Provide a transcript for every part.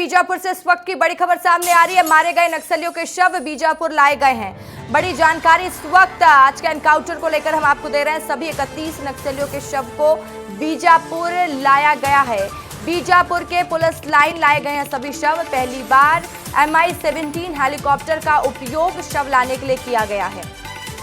बीजापुर से इस वक्त की बड़ी खबर सामने आ रही है। मारे गए नक्सलियों के शव बीजापुर लाए गए हैं। बड़ी जानकारी इस वक्त आज के एनकाउंटर को लेकर हम आपको दे रहे हैं। सभी 31 नक्सलियों के शव को बीजापुर लाया गया है। बीजापुर के पुलिस लाइन लाए गए हैं सभी शव। पहली बार MI-17 हेलीकॉप्टर का उपयोग शव लाने के लिए किया गया है।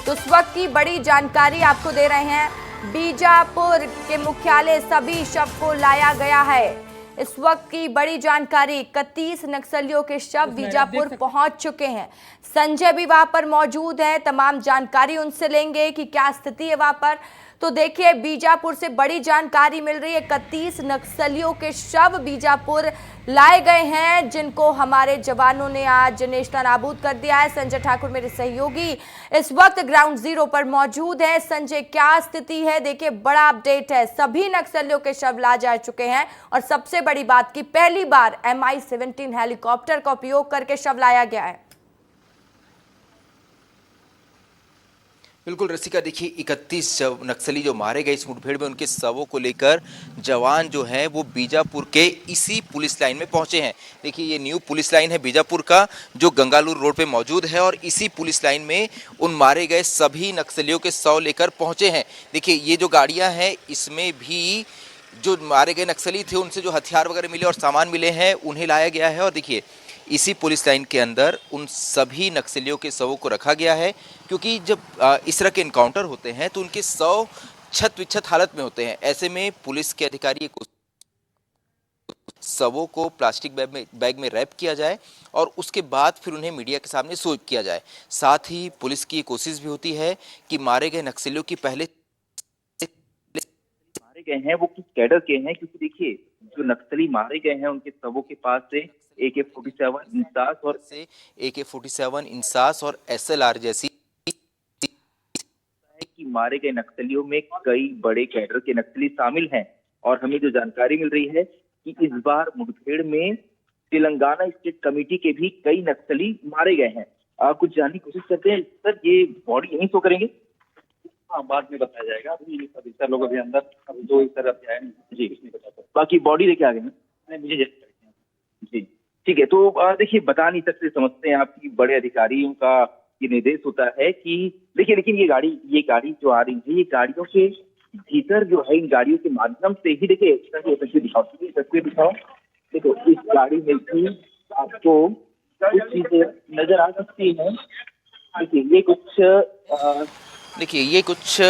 तो इस वक्त की बड़ी जानकारी आपको दे रहे हैं। बीजापुर के मुख्यालय सभी शव को लाया गया है। इस वक्त की बड़ी जानकारी, 31 नक्सलियों के शव बीजापुर पहुंच चुके हैं। संजय भी वहां पर मौजूद है, तमाम जानकारी उनसे लेंगे कि क्या स्थिति है वहां पर। तो देखिए, बीजापुर से बड़ी जानकारी मिल रही है। 31 नक्सलियों के शव बीजापुर लाए गए हैं, जिनको हमारे जवानों ने आज नेश्ता नाबूद कर दिया है। संजय ठाकुर मेरे सहयोगी इस वक्त ग्राउंड जीरो पर मौजूद है। संजय, क्या स्थिति है? देखिए, बड़ा अपडेट है, सभी नक्सलियों के शव ला जा चुके हैं और सबसे बड़ी बात कि पहली बार MI-17 हेलीकॉप्टर का उपयोग करके शव लाया गया है। बिल्कुल रसिका, देखिए 31 नक्सली जो मारे गए इस मुठभेड़ में, उनके शवों को लेकर जवान जो हैं वो बीजापुर के इसी पुलिस लाइन में पहुंचे हैं। देखिए, ये न्यू पुलिस लाइन है बीजापुर का, जो गंगालूर रोड पे मौजूद है, और इसी पुलिस लाइन में उन मारे गए सभी नक्सलियों के शव लेकर पहुंचे हैं। देखिए, ये जो गाड़ियाँ हैं, इसमें भी जो मारे गए नक्सली थे उनसे जो हथियार वगैरह मिले और सामान मिले हैं, उन्हें लाया गया है। और देखिए, इसी पुलिस लाइन के अंदर उन सभी नक्सलियों के शवों को रखा गया है, क्योंकि जब इस तरह के इनकाउंटर होते हैं तो उनके शव छत विच्छत हालत में होते हैं। ऐसे में पुलिस के अधिकारी शवों को प्लास्टिक बैग में रैप किया जाए और उसके बाद फिर उन्हें मीडिया के सामने शो किया जाए। साथ ही पुलिस की कोशिश भी होती है कि मारे गए नक्सलियों की पहले मारे गए हैं वो किस कैडर के हैं, क्योंकि देखिए, जो नक्सली मारे गए हैं उनके शवों के पास से AK-47 इंसास और SLR जैसी कि मारे गए नक्सलियों में कई बड़े कैडर के नक्सली शामिल हैं। और हमें जो जानकारी मिल रही है कि इस बार मुठभेड़ में तेलंगाना स्टेट कमेटी के भी कई नक्सली मारे गए हैं। कुछ जानने की कोशिश करते हैं। सर, ये बॉडी यहीं शो करेंगे? हाँ, बाद में बताया जाएगा। अभी सर लोग अभी अंदर, अभी जो इस तरह से आए जी, कुछ नहीं बताता। बाकी बॉडी लेके आ गए हैं? नहीं, मुझे जैसे जी, ठीक है। तो देखिए, बता नहीं सकते, समझते हैं आपकी बड़े अधिकारियों का ये निर्देश होता है कि देखिए, लेकिन ये गाड़ी जो आ रही है, ये गाड़ियों के भीतर जो है, इन गाड़ियों के माध्यम से ही, देखिए तस्वीर दिखाओ। देखो, इस गाड़ी में भी आपको कुछ चीजें नजर आ सकती है। देखिए, ये कुछ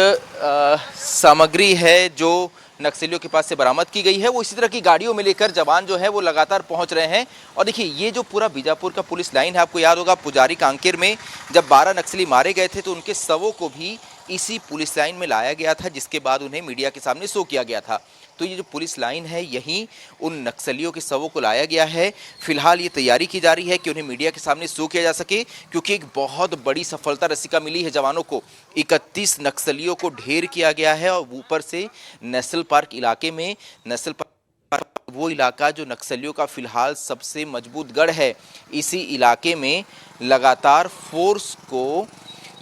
सामग्री है जो नक्सलियों के पास से बरामद की गई है। वो इसी तरह की गाड़ियों में लेकर जवान जो है वो लगातार पहुंच रहे हैं। और देखिए, ये जो पूरा बीजापुर का पुलिस लाइन है, आपको याद होगा पुजारी कांकेर में जब 12 नक्सली मारे गए थे तो उनके शवों को भी इसी पुलिस लाइन में लाया गया था, जिसके बाद उन्हें मीडिया के सामने शो किया गया था। तो ये जो पुलिस लाइन है, यहीं उन नक्सलियों के शवों को लाया गया है। फिलहाल ये तैयारी की जा रही है कि उन्हें मीडिया के सामने शो किया जा सके, क्योंकि एक बहुत बड़ी सफलता रसिका मिली है जवानों को। 31 नक्सलियों को ढेर किया गया है और ऊपर से नेशनल पार्क इलाके में, नेशनल पार्क वो इलाका जो नक्सलियों का फिलहाल सबसे मजबूत गढ़ है, इसी इलाके में लगातार फोर्स को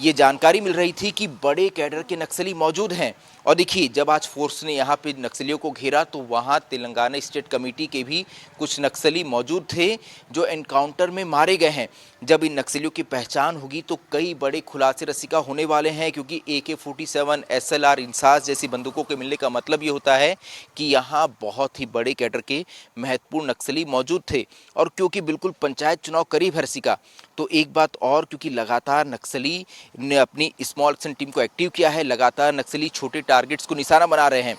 ये जानकारी मिल रही थी कि बड़े कैडर के नक्सली मौजूद हैं। और देखिए, जब आज फोर्स ने यहाँ पे नक्सलियों को घेरा तो वहाँ तेलंगाना स्टेट कमेटी के भी कुछ नक्सली मौजूद थे जो एनकाउंटर में मारे गए हैं। जब इन नक्सलियों की पहचान होगी तो कई बड़े खुलासे रसिका होने वाले हैं, क्योंकि AK-47 SLR इंसास जैसी बंदूकों के मिलने का मतलब ये होता है कि यहाँ बहुत ही बड़े कैडर के महत्वपूर्ण नक्सली मौजूद थे। और क्योंकि बिल्कुल पंचायत चुनाव करीब है रसिका, तो एक बात और, क्योंकि लगातार नक्सली ने अपनी स्मॉल एक्शन टीम को एक्टिव किया है, लगातार नक्सली छोटे टारगेट्स को निशाना बना रहे हैं।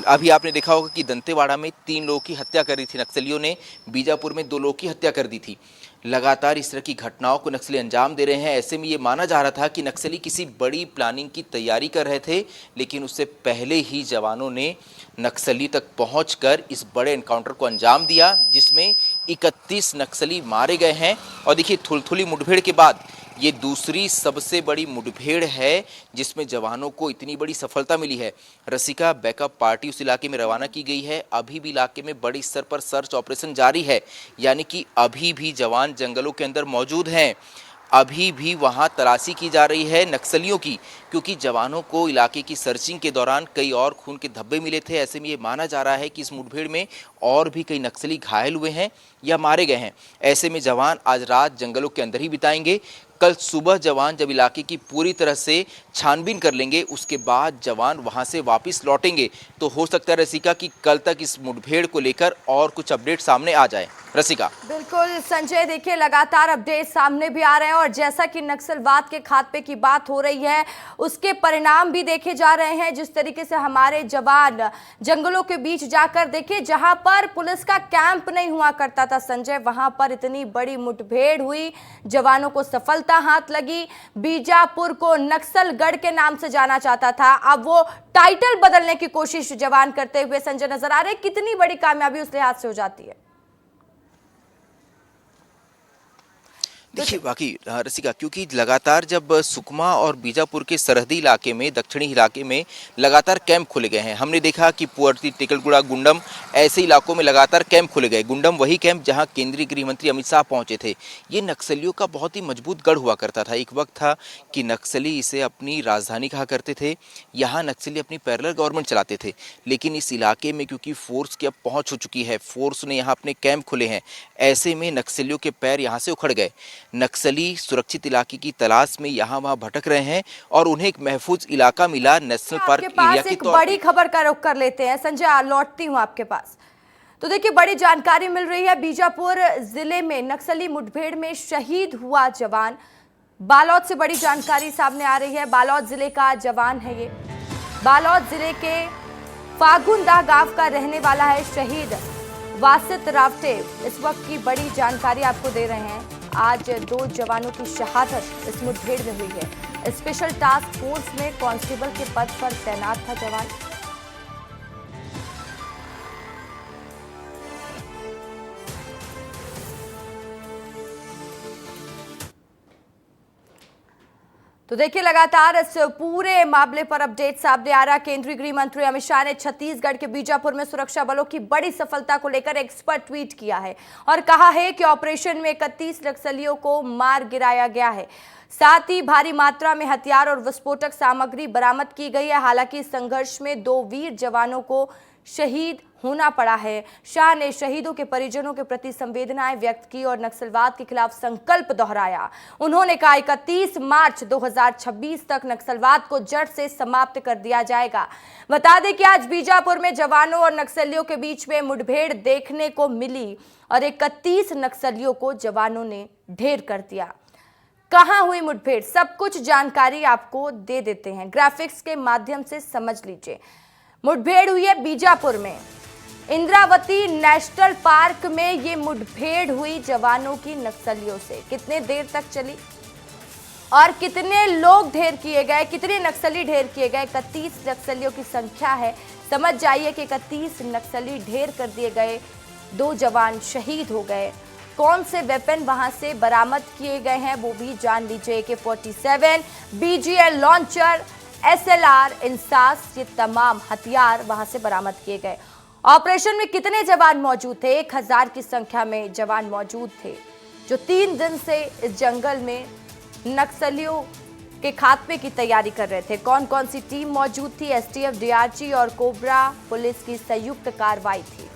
अभी आपने देखा होगा कि दंतेवाड़ा में 3 लोगों की हत्या करी थी नक्सलियों ने, बीजापुर में 2 लोगों की हत्या कर दी थी। लगातार इस तरह की घटनाओं को नक्सली अंजाम दे रहे हैं। ऐसे में ये माना जा रहा था कि नक्सली किसी बड़ी प्लानिंग की तैयारी कर रहे थे, लेकिन उससे पहले ही जवानों ने नक्सली तक पहुंचकर इस बड़े एनकाउंटर को अंजाम दिया, जिसमें 31 नक्सली मारे गए हैं। और देखिए, थुलथुली मुठभेड़ के बाद ये दूसरी सबसे बड़ी मुठभेड़ है जिसमें जवानों को इतनी बड़ी सफलता मिली है। रसिका, बैकअप पार्टी उस इलाके में रवाना की गई है। अभी भी इलाके में बड़ी स्तर पर सर्च ऑपरेशन जारी है, यानी कि अभी भी जवान जंगलों के अंदर मौजूद हैं। अभी भी वहां तलाशी की जा रही है नक्सलियों की, क्योंकि जवानों को इलाके की सर्चिंग के दौरान कई और खून के धब्बे मिले थे। ऐसे में ये माना जा रहा है कि इस मुठभेड़ में और भी कई नक्सली घायल हुए हैं या मारे गए हैं। ऐसे में जवान आज रात जंगलों के अंदर ही बिताएंगे। कल सुबह जवान जब इलाके की पूरी तरह से छानबीन कर लेंगे, उसके बाद जवान वहां से वापस लौटेंगे। तो हो सकता है रसिका कि कल तक इस मुठभेड़ को लेकर और कुछ अपडेट सामने आ जाए। रसिका। बिल्कुल संजय, देखिए लगातार अपडेट सामने भी आ रहे हैं और जैसा कि नक्सलवाद के खात्मे की बात हो रही है, उसके परिणाम भी देखे जा रहे हैं। जिस तरीके से हमारे जवान जंगलों के बीच जाकर, देखिए जहां पर पुलिस का कैंप नहीं हुआ करता था संजय, वहां पर इतनी बड़ी मुठभेड़ हुई, जवानों को सफलता हाथ लगी। बीजापुर को नक्सलगढ़ के नाम से जाना जाता था, अब वो टाइटल बदलने की कोशिश जवान करते हुए संजय नजर आ रहे। कितनी बड़ी कामयाबी उस लिहाज से हो जाती है? देखिए बाकी रसिका, क्योंकि लगातार जब सुकमा और बीजापुर के सरहदी इलाके में, दक्षिणी इलाके में लगातार कैंप खोले गए हैं। हमने देखा कि पुअर्ती, टिकलगुड़ा, गुंडम ऐसे इलाकों में लगातार कैंप खोले गए। गुंडम वही कैंप जहां केंद्रीय गृह मंत्री अमित शाह पहुंचे थे। ये नक्सलियों का बहुत ही मजबूत गढ़ हुआ करता था। एक वक्त था कि नक्सली इसे अपनी राजधानी कहा करते थे, यहाँ नक्सली अपनी पैरेलल गवर्नमेंट चलाते थे। लेकिन इस इलाके में क्योंकि फोर्स की अब पहुँच हो चुकी है, फोर्स ने यहाँ अपने कैंप खोले हैं, ऐसे में नक्सलियों के पैर यहाँ से उखड़ गए। नक्सली सुरक्षित इलाके की तलाश में यहाँ वहाँ भटक रहे हैं और उन्हें एक महफूज इलाका मिला नेशनल पार्क एरिया के एक तौर बड़ी खबर का रुख कर लेते हैं संजय, लौटती हूँ आपके पास। तो देखिए बड़ी जानकारी मिल रही है, बीजापुर जिले में नक्सली मुठभेड़ में शहीद हुआ जवान। बालोद से बड़ी जानकारी सामने आ रही है, बालोद जिले का जवान है ये। बालोद जिले के फागुंदा गांव का रहने वाला है शहीद वासित रावटे। इस वक्त की बड़ी जानकारी आपको दे रहे हैं। आज 2 जवानों की शहादत इस मुठभेड़ में हुई है। स्पेशल टास्क फोर्स में कांस्टेबल के पद पर तैनात था जवान। तो देखिए लगातार इस पूरे मामले पर अपडेट सामने आ रहा। केंद्रीय गृह मंत्री अमित शाह ने छत्तीसगढ़ के बीजापुर में सुरक्षा बलों की बड़ी सफलता को लेकर एक्सपर्ट ट्वीट किया है और कहा है कि ऑपरेशन में 31 नक्सलियों को मार गिराया गया है। साथ ही भारी मात्रा में हथियार और विस्फोटक सामग्री बरामद की गई है। हालांकि इस संघर्ष में 2 वीर जवानों को शहीद होना पड़ा है। शाह ने शहीदों के परिजनों के प्रति संवेदनाएं व्यक्त की और नक्सलवाद के खिलाफ संकल्प दोहराया। उन्होंने कहा 31 मार्च 2026 तक नक्सलवाद को जड़ से समाप्त कर दिया जाएगा। बता दें कि आज बीजापुर में जवानों और नक्सलियों के बीच में मुठभेड़ देखने को मिली और 31 नक्सलियों को जवानों ने ढेर कर दिया। कहां हुई मुठभेड़, सब कुछ जानकारी आपको दे देते हैं, ग्राफिक्स के माध्यम से समझ लीजिए। मुठभेड़ हुई है बीजापुर में, इंद्रावती नेशनल पार्क में ये मुठभेड़ हुई जवानों की नक्सलियों से। कितने देर तक चली और कितने लोग ढेर किए गए, कितने नक्सली ढेर किए गए? 31 नक्सलियों की संख्या है। समझ जाइए कि 31 नक्सली ढेर कर दिए गए, 2 जवान शहीद हो गए। कौन से वेपन वहां से बरामद किए गए हैं वो भी जान लीजिए। AK-47, BGL launcher, SLR, INSAS, ये तमाम हथियार वहां से बरामद किए गए। ऑपरेशन में कितने जवान मौजूद थे? 1000 की संख्या में जवान मौजूद थे जो 3 दिन से इस जंगल में नक्सलियों के खात्मे की तैयारी कर रहे थे। कौन कौन सी टीम मौजूद थी? STF, DRG और कोबरा पुलिस की संयुक्त कार्रवाई थी।